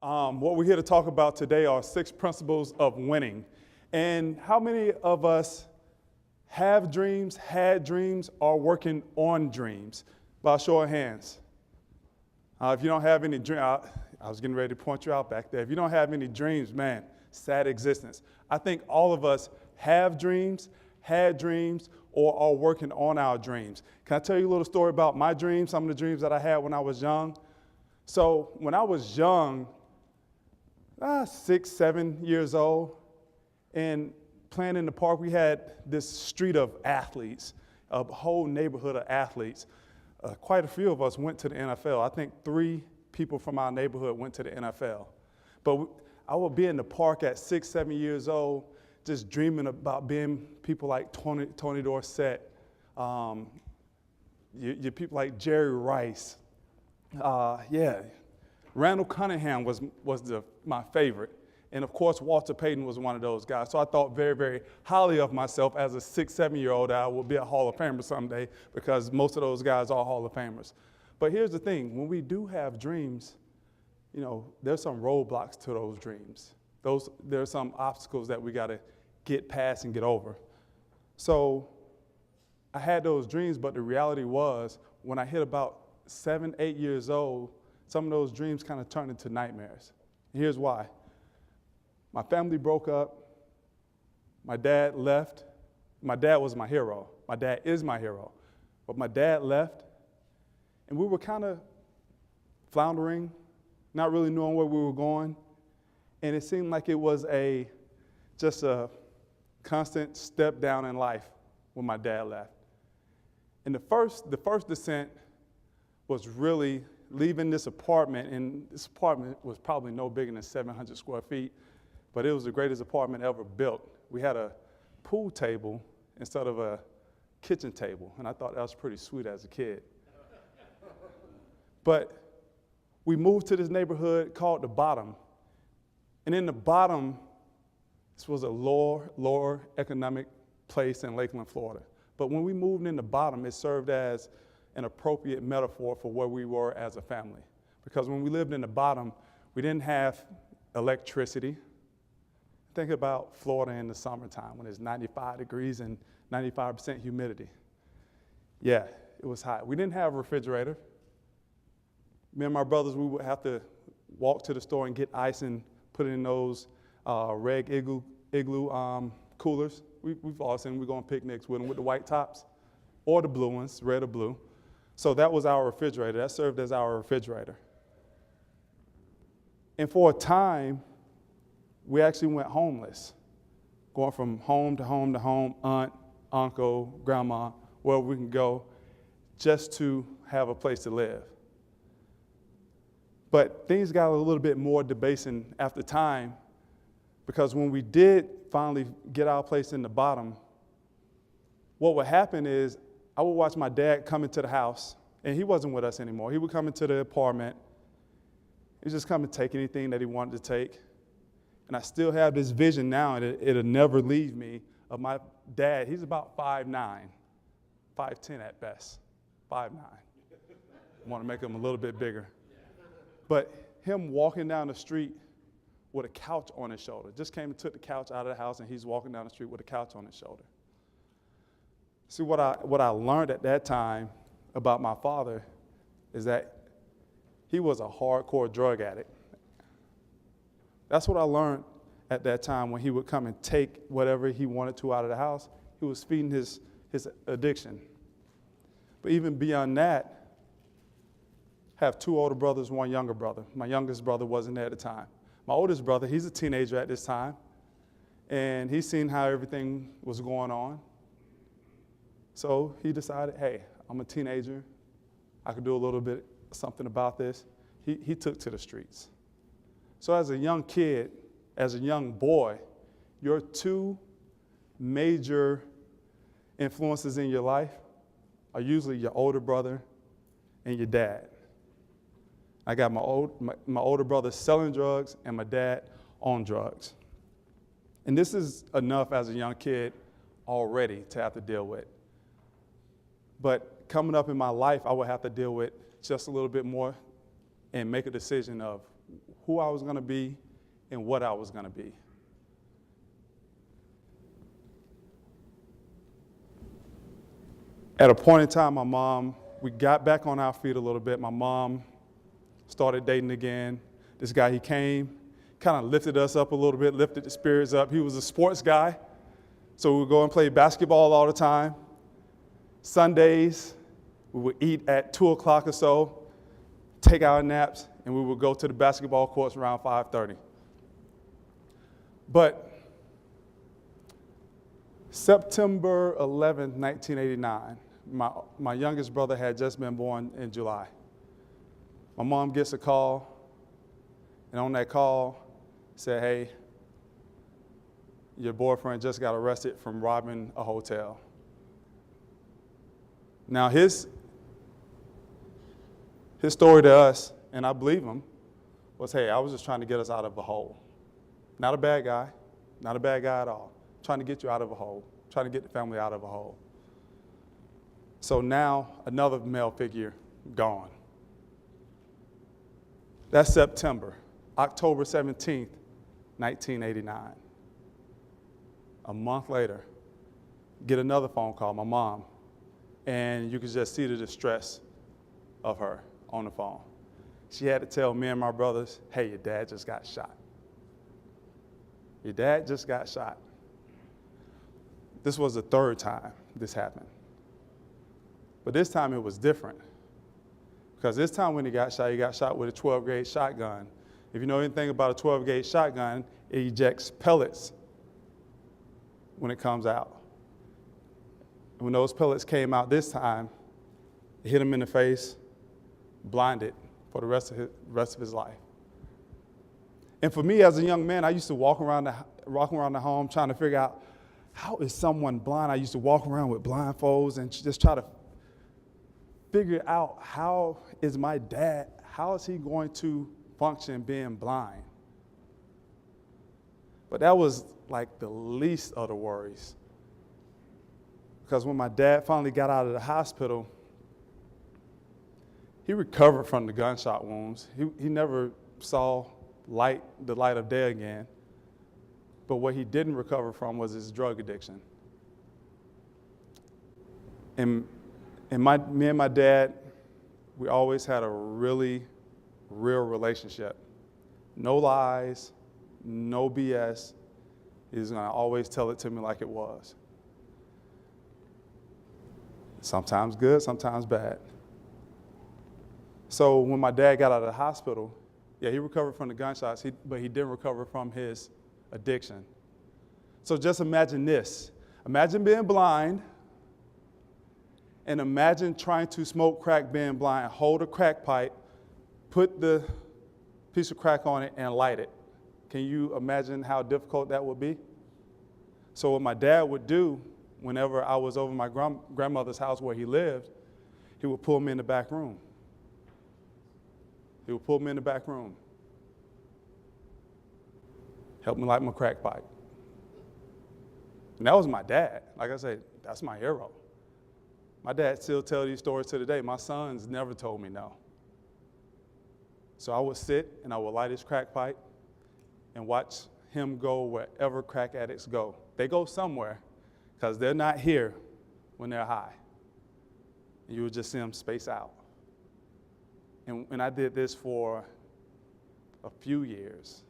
What we're here to talk about today are 6 principles of winning. And how many of us have dreams, had dreams, are working on dreams? By a show of hands. If you don't have any dreams, I was getting ready to point you out back there. If you don't have any dreams, man, sad existence. I think all of us have dreams, had dreams, or are working on our dreams. Can I tell you a little story about my dreams, some of the dreams that I had when I was young? So when I was young, 6, 7 years old, and playing in the park, we had this street of athletes, a whole neighborhood of athletes. Quite a few of us went to the NFL. I think 3 people from our neighborhood went to the NFL. But I would be in the park at 6, 7 years old, just dreaming about being people like Tony Dorsett, your people like Jerry Rice. Randall Cunningham was my favorite. And of course, Walter Payton was one of those guys. So I thought very, very highly of myself as a 6, 7-year-old that I would be a Hall of Famer someday, because most of those guys are Hall of Famers. But here's the thing, when we do have dreams, there's some roadblocks to those dreams. There's some obstacles that we gotta get past and get over. So I had those dreams, but the reality was when I hit about 7, 8 years old, some of those dreams kind of turned into nightmares. And here's why. My family broke up. My dad left. My dad was my hero. My dad is my hero. But my dad left, and we were kind of floundering, not really knowing where we were going. And it seemed like it was just a constant step down in life when my dad left. And the first descent was really leaving this apartment, and this apartment was probably no bigger than 700 square feet, but it was the greatest apartment ever built. We had a pool table instead of a kitchen table, and I thought that was pretty sweet as a kid. But we moved to this neighborhood called The Bottom, and in The Bottom, this was a lower economic place in Lakeland, Florida. But when we moved in The Bottom, it served as an appropriate metaphor for where we were as a family. Because when we lived in The Bottom, we didn't have electricity. Think about Florida in the summertime when it's 95 degrees and 95% humidity. Yeah, it was hot. We didn't have a refrigerator. Me and my brothers, we would have to walk to the store and get ice and put it in those red igloo coolers. We've all seen them. We go on picnics with them with the white tops or the blue ones, red or blue. So that was our refrigerator. That served as our refrigerator. And for a time, we actually went homeless, going from home to home to home, aunt, uncle, grandma, wherever we can go, just to have a place to live. But things got a little bit more debasing after time, because when we did finally get our place in The Bottom, what would happen is I would watch my dad come into the house, and he wasn't with us anymore. He would come into the apartment. He'd just come and take anything that he wanted to take. And I still have this vision now, and it'll never leave me, of my dad. He's about 5'9", 5'10" at best, 5'9". I want to make him a little bit bigger. But him walking down the street with a couch on his shoulder. Just came and took the couch out of the house, and he's walking down the street with a couch on his shoulder. See, what I learned at that time about my father is that he was a hardcore drug addict. That's what I learned at that time when he would come and take whatever he wanted to out of the house. He was feeding his addiction. But even beyond that, I have 2 older brothers, 1 younger brother. My youngest brother wasn't there at the time. My oldest brother, he's a teenager at this time, and he's seen how everything was going on. So he decided, hey, I'm a teenager. I could do a little bit something about this. He took to the streets. So as a young kid, as a young boy, your 2 major influences in your life are usually your older brother and your dad. I got my older brother selling drugs and my dad on drugs. And this is enough as a young kid already to have to deal with. But coming up in my life, I would have to deal with just a little bit more and make a decision of who I was going to be and what I was going to be. At a point in time, we got back on our feet a little bit. My mom started dating again. This guy, he came, kind of lifted us up a little bit, lifted the spirits up. He was a sports guy, so we would go and play basketball all the time. Sundays, we would eat at 2 o'clock or so, take our naps, and we would go to the basketball courts around 5:30. But September 11th, 1989, my youngest brother had just been born in July. My mom gets a call, and on that call, said, hey, your boyfriend just got arrested from robbing a hotel. Now, his story to us, and I believe him, was, hey, I was just trying to get us out of a hole. Not a bad guy at all. Trying to get you out of a hole, trying to get the family out of a hole. So now, another male figure gone. That's September. October 17th, 1989. A month later, get another phone call, my mom, and you could just see the distress of her on the phone. She had to tell me and my brothers, hey, your dad just got shot. Your dad just got shot. This was the third time this happened. But this time it was different. Because this time when he got shot with a 12-gauge shotgun. If you know anything about a 12-gauge shotgun, it ejects pellets when it comes out. When those pellets came out this time, it hit him in the face, blinded for the rest of his life. And for me as a young man, I used to walk around the home trying to figure out, how is someone blind? I used to walk around with blindfolds and just try to figure out, how is my dad, how is he going to function being blind? But that was like the least of the worries. Because when my dad finally got out of the hospital, he recovered from the gunshot wounds. He never saw the light of day again. But what he didn't recover from was his drug addiction. And me and my dad, we always had a really real relationship. No lies, no BS. He's gonna always tell it to me like it was. Sometimes good, sometimes bad. So when my dad got out of the hospital, yeah, he recovered from the gunshots, but he didn't recover from his addiction. So just imagine this. Imagine being blind, and imagine trying to smoke crack being blind. Hold a crack pipe, put the piece of crack on it, and light it. Can you imagine how difficult that would be? So what my dad would do whenever I was over my grandmother's house where he lived, he would pull me in the back room. Help me light my crack pipe. And that was my dad. Like I said, that's my hero. My dad still tells these stories to today. My sons never told me no. So I would sit and I would light his crack pipe and watch him go wherever crack addicts go. They go somewhere because they're not here when they're high. And you would just see them space out. And I did this for a few years.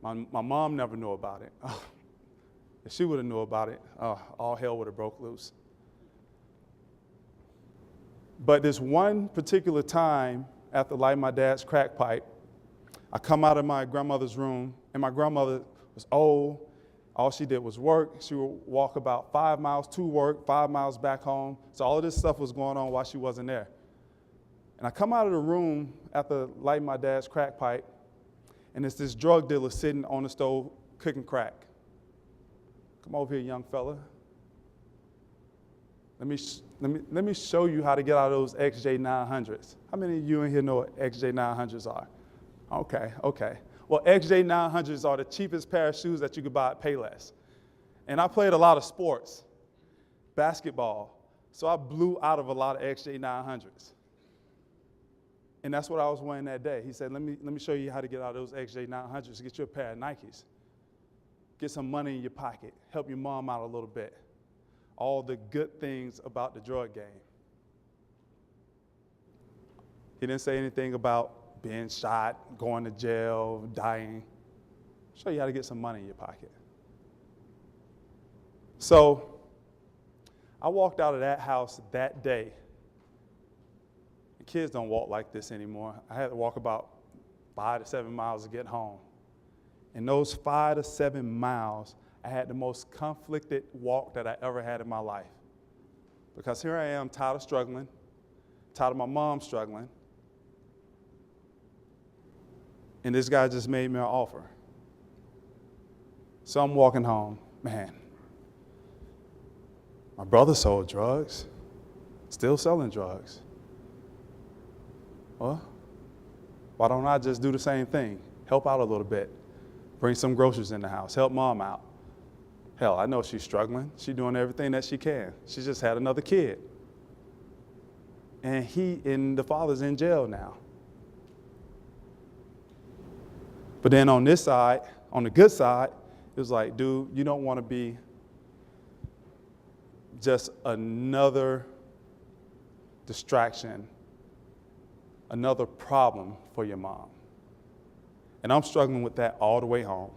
My mom never knew about it. If she would have knew about it, all hell would have broke loose. But this one particular time, after lighting my dad's crack pipe, I come out of my grandmother's room, and my grandmother was old. All she did was work. She would walk about 5 miles to work, 5 miles back home. So all of this stuff was going on while she wasn't there. And I come out of the room after lighting my dad's crack pipe, and it's this drug dealer sitting on the stove cooking crack. Come over here, young fella. Let me show you how to get out of those XJ900s. How many of you in here know what XJ900s are? Okay. Well, XJ900s are the cheapest pair of shoes that you could buy at Payless. And I played a lot of sports, basketball, so I blew out of a lot of XJ900s. And that's what I was wearing that day. He said, let me show you how to get out of those XJ900s, get you a pair of Nikes. Get some money in your pocket, help your mom out a little bit. All the good things about the drug game. He didn't say anything about being shot, going to jail, dying. Show you how to get some money in your pocket. So I walked out of that house that day. The kids don't walk like this anymore. I had to walk about 5 to 7 miles to get home. In those 5 to 7 miles, I had the most conflicted walk that I ever had in my life. Because here I am, tired of struggling, tired of my mom struggling, and this guy just made me an offer. So I'm walking home. Man, my brother sold drugs, still selling drugs. Well, why don't I just do the same thing? Help out a little bit. Bring some groceries in the house. Help mom out. Hell, I know she's struggling. She's doing everything that she can. She just had another kid. And the father's in jail now. But then on this side, on the good side, it was like, dude, you don't want to be just another distraction, another problem for your mom. And I'm struggling with that all the way home.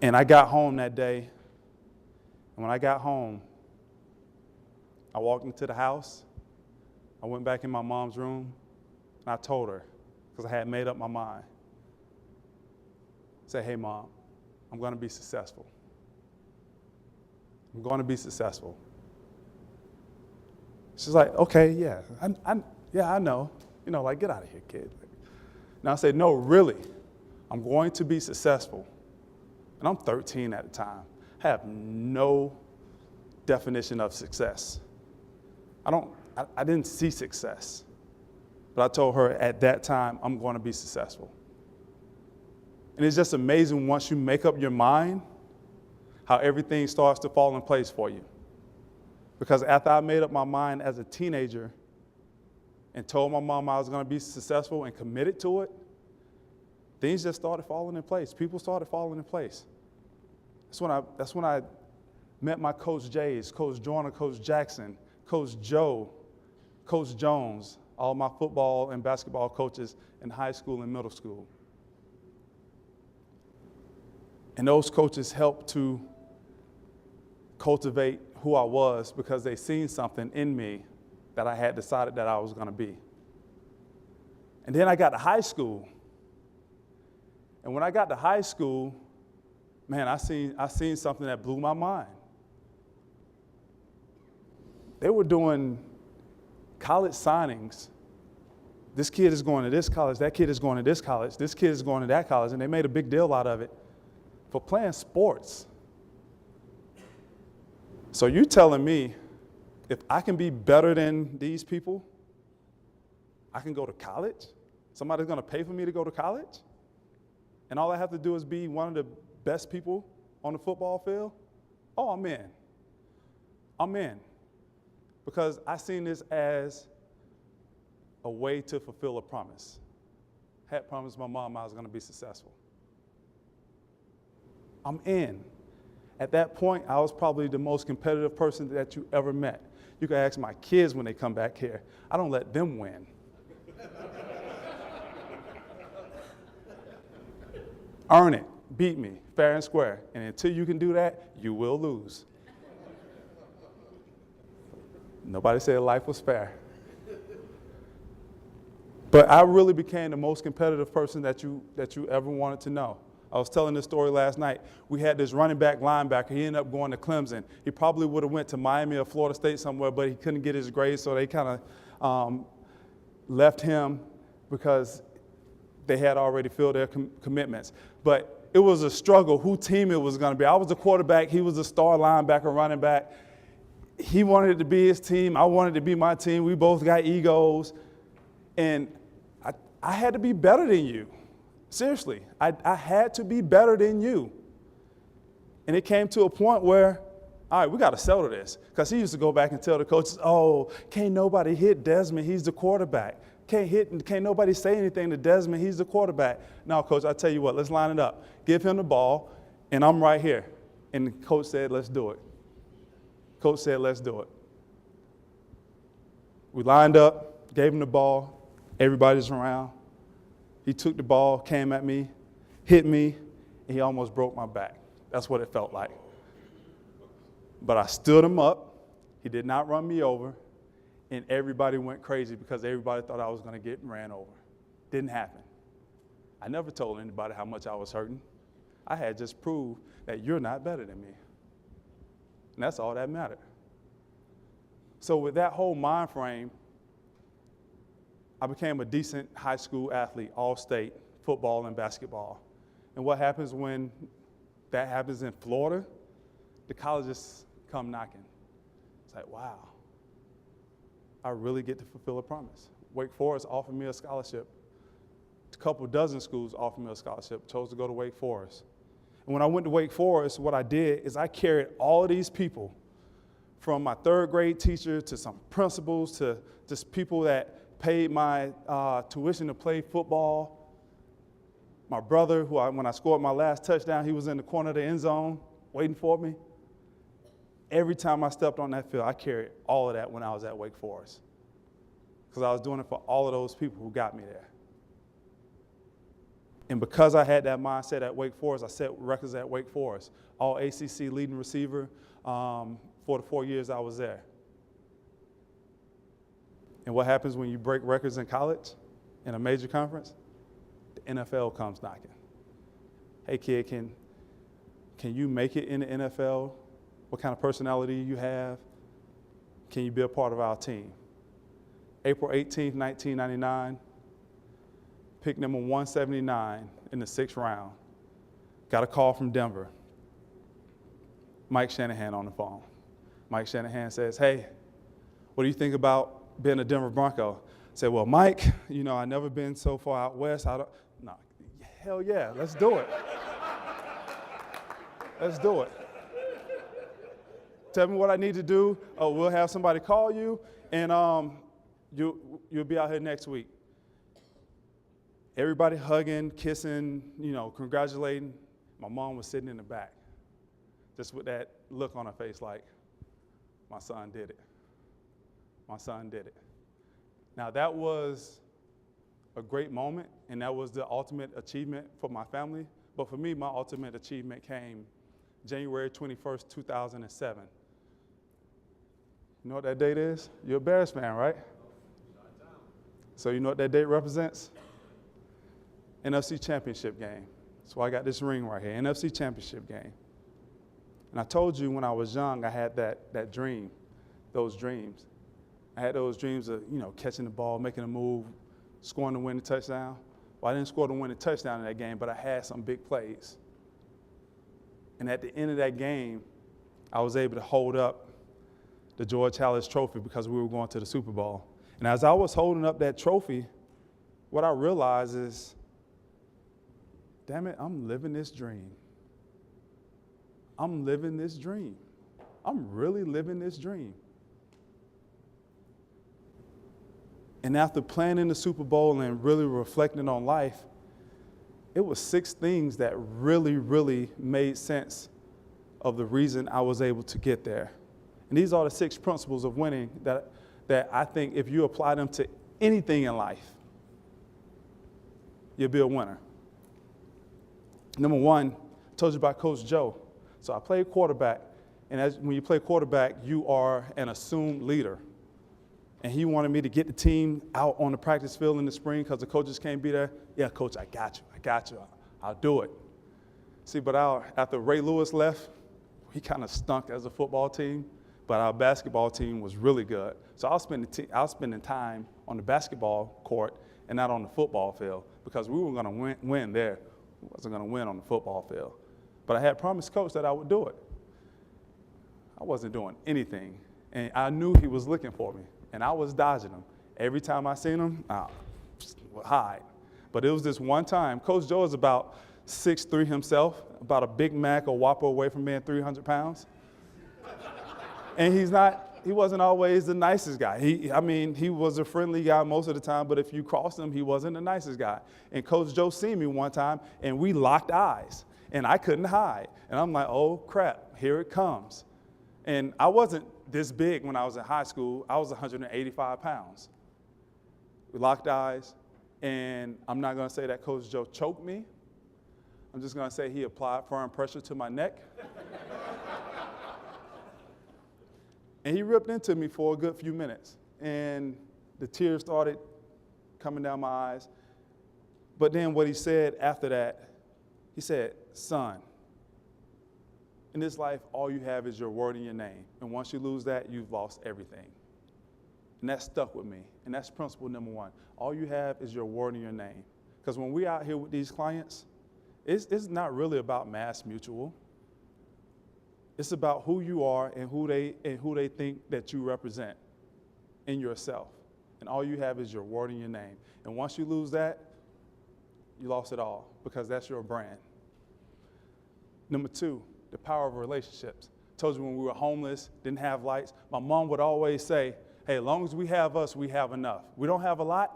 And I got home that day, and when I got home, I walked into the house, I went back in my mom's room, and I told her, because I had made up my mind. I said, hey, Mom, I'm going to be successful. I'm going to be successful. She's like, okay, yeah, I know. You know, like, get out of here, kid. Now I said, no, really, I'm going to be successful. And I'm 13 at the time. I have no definition of success. I didn't see success. But I told her at that time, I'm going to be successful. And it's just amazing once you make up your mind, how everything starts to fall in place for you. Because after I made up my mind as a teenager and told my mom I was going to be successful and committed to it, things just started falling in place. People started falling in place. That's when I met my Coach J's, Coach Joyner, Coach Jackson, Coach Joe, Coach Jones, all my football and basketball coaches in high school and middle school. And those coaches helped to cultivate who I was because they seen something in me that I had decided that I was going to be. And then I got to high school. And when I got to high school, man, I seen something that blew my mind. They were doing college signings. This kid is going to this college, that kid is going to this college, this kid is going to that college, and they made a big deal out of it for playing sports. So you telling me if I can be better than these people, I can go to college? Somebody's going to pay for me to go to college? And all I have to do is be one of the best people on the football field? Oh, I'm in. I'm in. Because I seen this as a way to fulfill a promise. I had promised my mom I was going to be successful. I'm in. At that point, I was probably the most competitive person that you ever met. You can ask my kids when they come back here. I don't let them win. Earn it. Beat me, fair and square. And until you can do that, you will lose. Nobody said life was fair. But I really became the most competitive person that you ever wanted to know. I was telling this story last night. We had this running back linebacker. He ended up going to Clemson. He probably would have went to Miami or Florida State somewhere, but he couldn't get his grades, so they kind of left him because they had already filled their commitments. But it was a struggle who team it was going to be. I was the quarterback. He was the star linebacker, running back. He wanted it to be his team. I wanted it to be my team. We both got egos. And I had to be better than you. Seriously, I had to be better than you. And it came to a point where all right, we got to settle this. Because he used to go back and tell the coaches, oh, can't nobody hit Desmond, he's the quarterback. Can't nobody say anything to Desmond, he's the quarterback. No, coach, I tell you what, let's line it up. Give him the ball, and I'm right here. And the coach said, let's do it. Coach said, let's do it. We lined up, gave him the ball, everybody's around. He took the ball, came at me, hit me, and he almost broke my back. That's what it felt like. But I stood him up. He did not run me over. And everybody went crazy because everybody thought I was going to get ran over. Didn't happen. I never told anybody how much I was hurting. I had just proved that you're not better than me. And that's all that mattered. So with that whole mind frame, I became a decent high school athlete, all-state, football and basketball. And what happens when that happens in Florida? The colleges come knocking. It's like, wow, I really get to fulfill a promise. Wake Forest offered me a scholarship. A couple dozen schools offered me a scholarship, chose to go to Wake Forest. And when I went to Wake Forest, what I did is I carried all of these people, from my third grade teacher to some principals to just people that paid my tuition to play football. My brother, when I scored my last touchdown, he was in the corner of the end zone waiting for me. Every time I stepped on that field, I carried all of that when I was at Wake Forest, because I was doing it for all of those people who got me there. And because I had that mindset at Wake Forest, I set records at Wake Forest. All ACC leading receiver for the 4 years I was there. And what happens when you break records in college, in a major conference? The NFL comes knocking. Hey kid, can you make it in the NFL? What kind of personality you have? Can you be a part of our team? April 18th, 1999, pick number 179 in the 6th round. Got a call from Denver. Mike Shanahan on the phone. Mike Shanahan says, hey, what do you think about being a Denver Bronco? I said, well, Mike, I've never been so far out west. No, hell yeah, let's do it. Let's do it. Tell me what I need to do. Oh, we'll have somebody call you, and you'll be out here next week. Everybody hugging, kissing, congratulating. My mom was sitting in the back, just with that look on her face like, my son did it. My son did it. Now, that was a great moment, and that was the ultimate achievement for my family. But for me, my ultimate achievement came January 21st, 2007. You know what that date is? You're a Bears fan, right? So you know what that date represents? NFC Championship game. That's why I got this ring right here, NFC Championship game. And I told you when I was young, I had that dream, those dreams. I had those dreams of, catching the ball, making a move, scoring the winning touchdown. Well, I didn't score the winning touchdown in that game, but I had some big plays. And at the end of that game, I was able to hold up the George Halas Trophy because we were going to the Super Bowl. And as I was holding up that trophy, what I realized is, damn it, I'm living this dream. I'm living this dream. I'm really living this dream. And after playing in the Super Bowl and really reflecting on life, it was 6 things that really, really made sense of the reason I was able to get there. And these are the 6 principles of winning that I think if you apply them to anything in life, you'll be a winner. Number 1, I told you about Coach Joe. So I played quarterback, and when you play quarterback, you are an assumed leader. And he wanted me to get the team out on the practice field in the spring because the coaches can't be there. Yeah, coach, I got you. I'll do it. See, but after Ray Lewis left, we kind of stunk as a football team, but our basketball team was really good. So I was spending time on the basketball court and not on the football field because we were going to win there. We wasn't going to win on the football field. But I had promised Coach that I would do it. I wasn't doing anything, and I knew he was looking for me, and I was dodging him. Every time I seen him, I would hide. But it was this one time. Coach Joe is about 6'3" himself, about a Big Mac or Whopper away from being 300 pounds. And he wasn't always the nicest guy. He was a friendly guy most of the time, but if you crossed him, he wasn't the nicest guy. And Coach Joe seen me one time, and we locked eyes, and I couldn't hide. And I'm like, oh, crap, here it comes. And I wasn't this big when I was in high school. I was 185 pounds. We locked eyes, and I'm not going to say that Coach Joe choked me. I'm just going to say he applied firm pressure to my neck. And he ripped into me for a good few minutes. And the tears started coming down my eyes. But then what he said after that, he said, son, in this life, all you have is your word and your name. And once you lose that, you've lost everything. And that stuck with me. And that's principle number one. All you have is your word and your name. Because when we're out here with these clients, it's not really about Mass Mutual. It's about who you are and who they think that you represent in yourself. And all you have is your word and your name. And once you lose that, you lost it all, because that's your brand. Number two, the power of relationships. I told you when we were homeless, didn't have lights, my mom would always say, hey, as long as we have us, we have enough. We don't have a lot,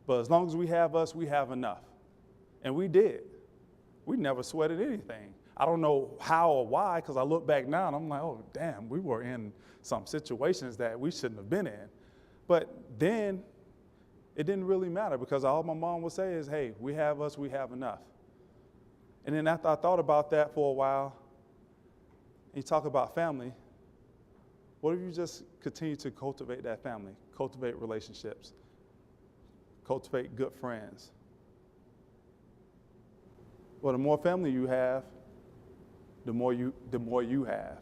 but as long as we have us, we have enough. And we did. We never sweated anything. I don't know how or why, because I look back now and I'm like, oh, damn, we were in some situations that we shouldn't have been in. But then it didn't really matter, because all my mom would say is, hey, we have us, we have enough. And then after I thought about that for a while, and you talk about family, what if you just continue to cultivate that family, cultivate relationships, cultivate good friends? Well, the more family you have, the more you have.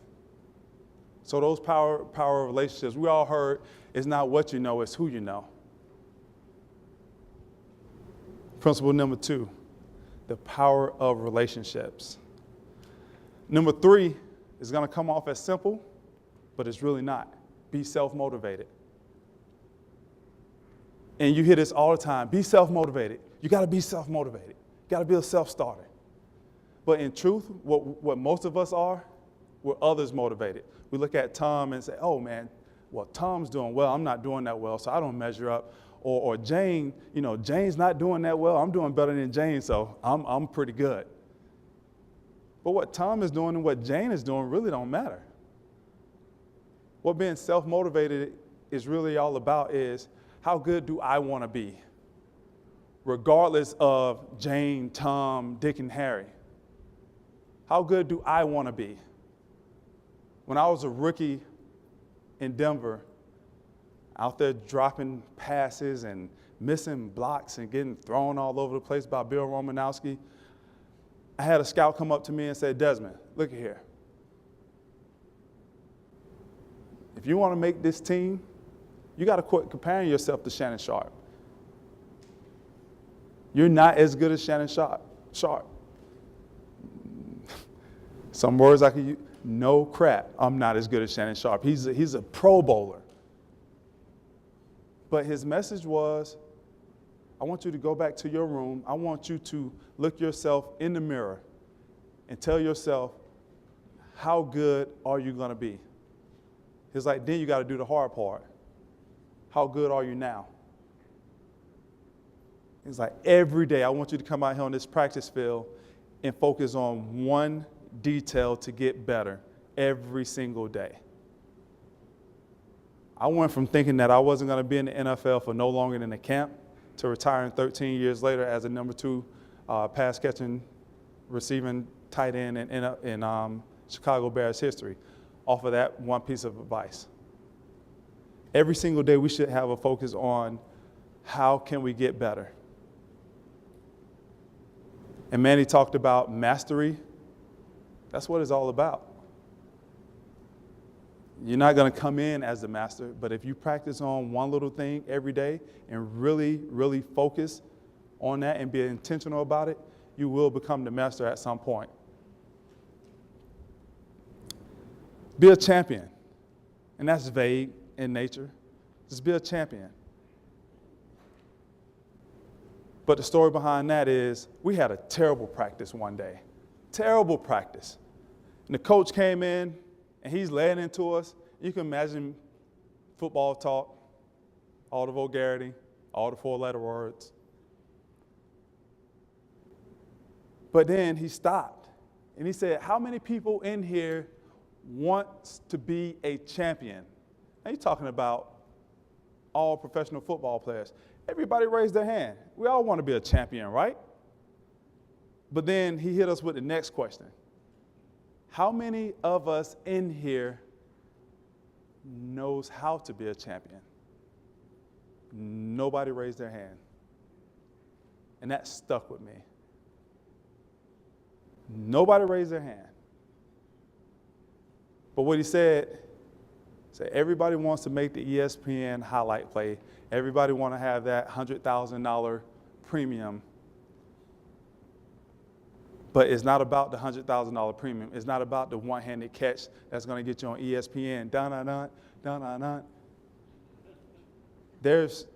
So those power of relationships, we all heard, it's not what you know, it's who you know. Principle number two, the power of relationships. Number three is going to come off as simple, but it's really not. Be self-motivated. And you hear this all the time, be self-motivated. You got to be self-motivated. You got to be a self-starter. But in truth, what most of us are, we're others motivated. We look at Tom and say, oh man, well, Tom's doing well, I'm not doing that well, so I don't measure up. Or Jane, Jane's not doing that well, I'm doing better than Jane, so I'm pretty good. But what Tom is doing and what Jane is doing really don't matter. What being self-motivated is really all about is, how good do I want to be? Regardless of Jane, Tom, Dick, and Harry. How good do I want to be? When I was a rookie in Denver, out there dropping passes and missing blocks and getting thrown all over the place by Bill Romanowski, I had a scout come up to me and say, Desmond, look at here. If you want to make this team, you got to quit comparing yourself to Shannon Sharp. You're not as good as Shannon Sharp. Some words I could use. No crap, I'm not as good as Shannon Sharp. He's a Pro Bowler. But his message was, I want you to go back to your room. I want you to look yourself in the mirror and tell yourself, how good are you going to be? He's like, then you got to do the hard part. How good are you now? He's like, every day I want you to come out here on this practice field and focus on one detail to get better every single day. I went from thinking that I wasn't going to be in the NFL for no longer than a camp to retiring 13 years later as a number 2 pass catching, receiving tight end in Chicago Bears history off of that one piece of advice. Every single day we should have a focus on how can we get better. And Manny talked about mastery. That's what it's all about. You're not going to come in as the master, but if you practice on one little thing every day and really, really focus on that and be intentional about it, you will become the master at some point. Be a champion. And that's vague in nature. Just be a champion. But the story behind that is we had a terrible practice one day. Terrible practice. And the coach came in and he's laying into us. You can imagine football talk, all the vulgarity, all the four-letter words. But then he stopped and he said, how many people in here wants to be a champion? Now you're talking about all professional football players. Everybody raised their hand. We all want to be a champion, right? But then he hit us with the next question. How many of us in here knows how to be a champion? Nobody raised their hand. And that stuck with me. Nobody raised their hand. But what he said everybody wants to make the ESPN highlight play. Everybody want to have that $100,000 premium. But it's not about the $100,000 premium. It's not about the one-handed catch that's going to get you on ESPN. Dun-dun-dun, dun-dun-dun. There's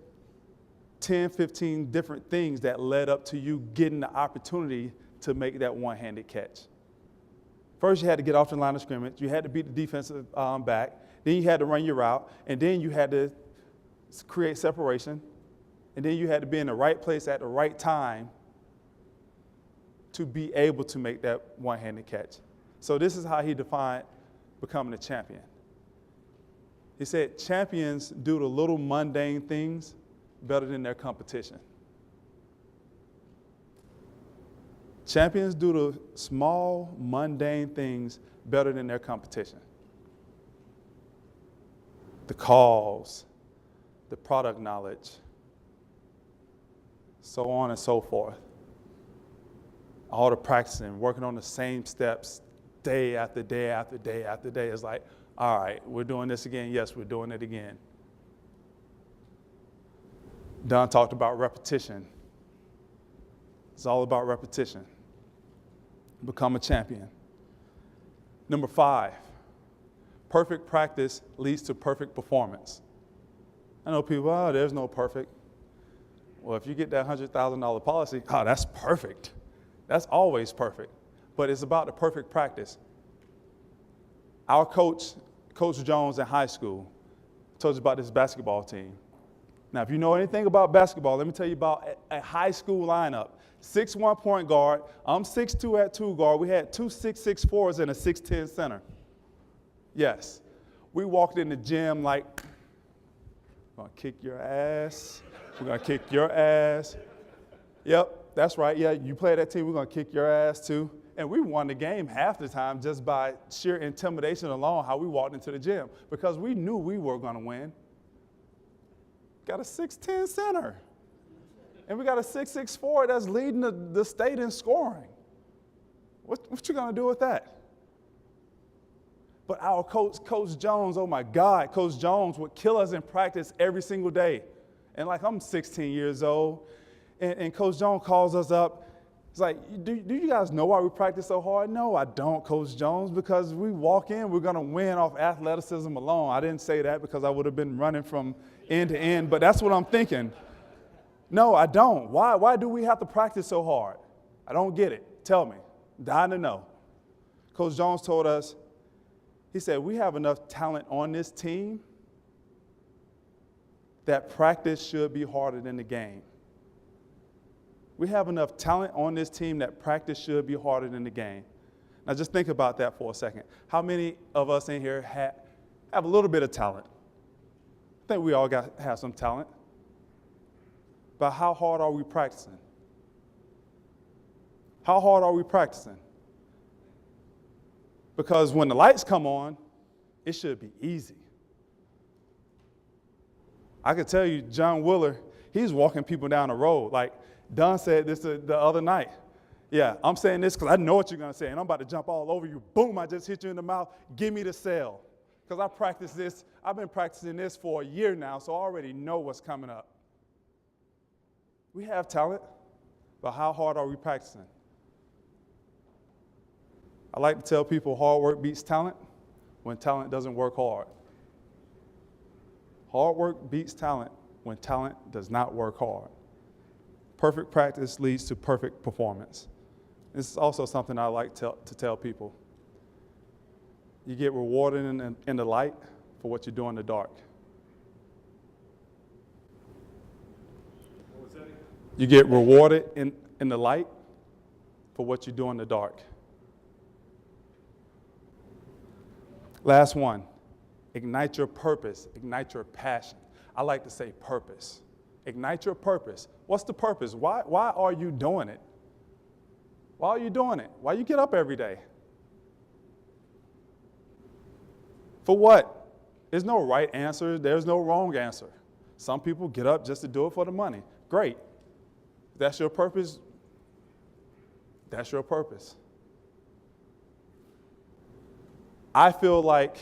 10, 15 different things that led up to you getting the opportunity to make that one-handed catch. First, you had to get off the line of scrimmage. You had to beat the defensive back. Then you had to run your route. And then you had to create separation. And then you had to be in the right place at the right time to be able to make that one-handed catch. So this is how he defined becoming a champion. He said, champions do the little mundane things better than their competition. Champions do the small, mundane things better than their competition. The calls, the product knowledge, so on and so forth. All the practicing, working on the same steps day after day after day after day. It's like, all right, we're doing this again. Yes, we're doing it again. Don talked about repetition. It's all about repetition. Become a champion. Number 5, perfect practice leads to perfect performance. I know people, oh, there's no perfect. Well, if you get that $100,000 policy, oh, that's perfect. That's always perfect. But it's about the perfect practice. Our coach, Coach Jones in high school, told us about this basketball team. Now, if you know anything about basketball, let me tell you about a high school lineup. 6'1" point guard. I'm 6'2" at 2 guard. We had 2 6'6" forwards and a 6'10" center. Yes. We walked in the gym like, we're going to kick your ass. We're going to kick your ass. Yep, that's right. Yeah, you play that team, we're going to kick your ass too. And we won the game half the time just by sheer intimidation alone, how we walked into the gym, because we knew we were going to win. Got a 6'10" center. And we got a 6'6" forward that's leading the state in scoring. What you going to do with that? But our Coach Jones, oh my God, Coach Jones would kill us in practice every single day. And like, I'm 16 years old, and Coach Jones calls us up. It's like, do you guys know why we practice so hard? No, I don't, Coach Jones, because we walk in, we're going to win off athleticism alone. I didn't say that because I would have been running from end to end, but that's what I'm thinking. No, I don't. Why do we have to practice so hard? I don't get it. Tell me. Dying to know. Coach Jones told us, he said, we have enough talent on this team that practice should be harder than the game. We have enough talent on this team that practice should be harder than the game. Now just think about that for a second. How many of us in here have a little bit of talent? I think we all have some talent. But how hard are we practicing? How hard are we practicing? Because when the lights come on, it should be easy. I can tell you, John Willer, he's walking people down the road. Like Don said this the other night. Yeah, I'm saying this because I know what you're going to say, and I'm about to jump all over you. Boom, I just hit you in the mouth. Give me the cell. Because I practice this. I've been practicing this for a year now, so I already know what's coming up. We have talent, but how hard are we practicing? I like to tell people hard work beats talent when talent doesn't work hard. Hard work beats talent when talent does not work hard. Perfect practice leads to perfect performance. This is also something I like to tell people. You get rewarded in the light for what you do in the dark. What was that again? You get rewarded in the light for what you do in the dark. Last one, ignite your purpose, ignite your passion. I like to say purpose. Ignite your purpose. What's the purpose? Why are you doing it? Why are you doing it? Why you get up every day? For what? There's no right answer. There's no wrong answer. Some people get up just to do it for the money. Great. That's your purpose. That's your purpose. I feel like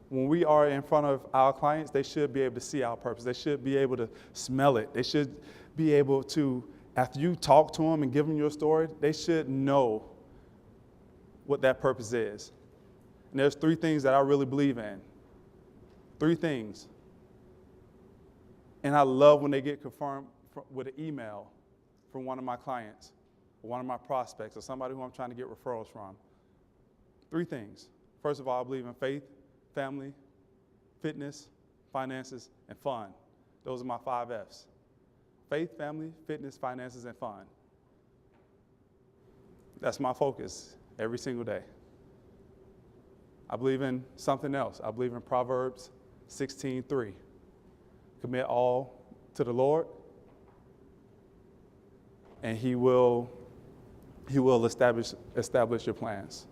when we are in front of our clients, they should be able to see our purpose. They should be able to smell it. They should be able to, after you talk to them and give them your story, they should know what that purpose is. And there's 3 things that I really believe in. 3 things. And I love when they get confirmed with an email from one of my clients, or one of my prospects, or somebody who I'm trying to get referrals from. 3 things. First of all, I believe in faith, family, fitness, finances, and fun. Those are my 5 F's. Faith, family, fitness, finances, and fun. That's my focus every single day. I believe in something else. I believe in Proverbs 16:3. Commit all to the Lord, and He will establish your plans.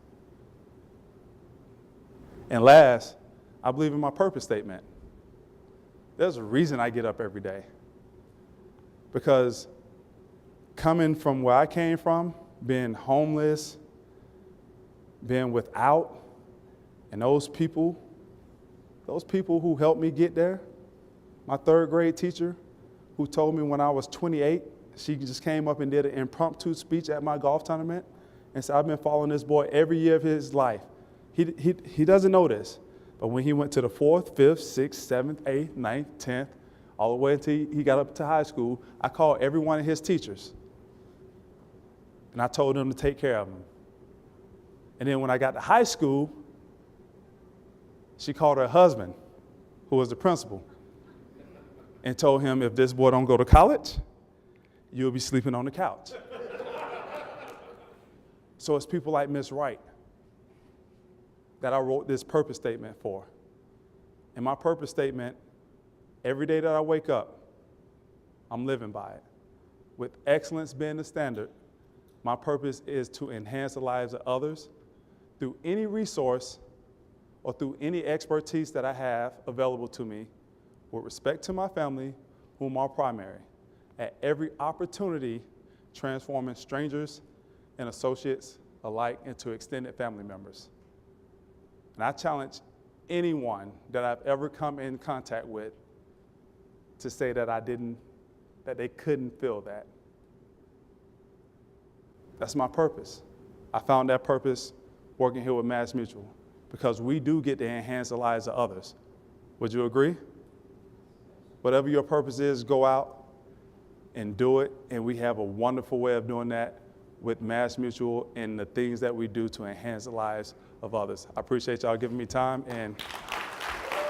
And last, I believe in my purpose statement. There's a reason I get up every day. Because coming from where I came from, being homeless, being without, and those people who helped me get there, my 3rd grade teacher who told me when I was 28, she just came up and did an impromptu speech at my golf tournament and said, I've been following this boy every year of his life. He doesn't know this, but when he went to the 4th, 5th, 6th, 7th, 8th, 9th, 10th, all the way until he got up to high school, I called every one of his teachers. And I told them to take care of him. And then when I got to high school, she called her husband, who was the principal, and told him, if this boy don't go to college, you'll be sleeping on the couch. So it's people like Miss Wright that I wrote this purpose statement for. And my purpose statement, every day that I wake up, I'm living by it. With excellence being the standard, my purpose is to enhance the lives of others through any resource or through any expertise that I have available to me, with respect to my family, whom are primary. At every opportunity, transforming strangers and associates alike into extended family members. And I challenge anyone that I've ever come in contact with to say that that they couldn't feel that. That's my purpose. I found that purpose working here with Mass Mutual, because we do get to enhance the lives of others. Would you agree? Whatever your purpose is, go out and do it. And we have a wonderful way of doing that with Mass Mutual and the things that we do to enhance the lives of others. I appreciate y'all giving me time, and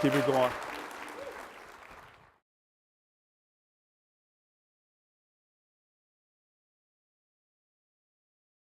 keep it going.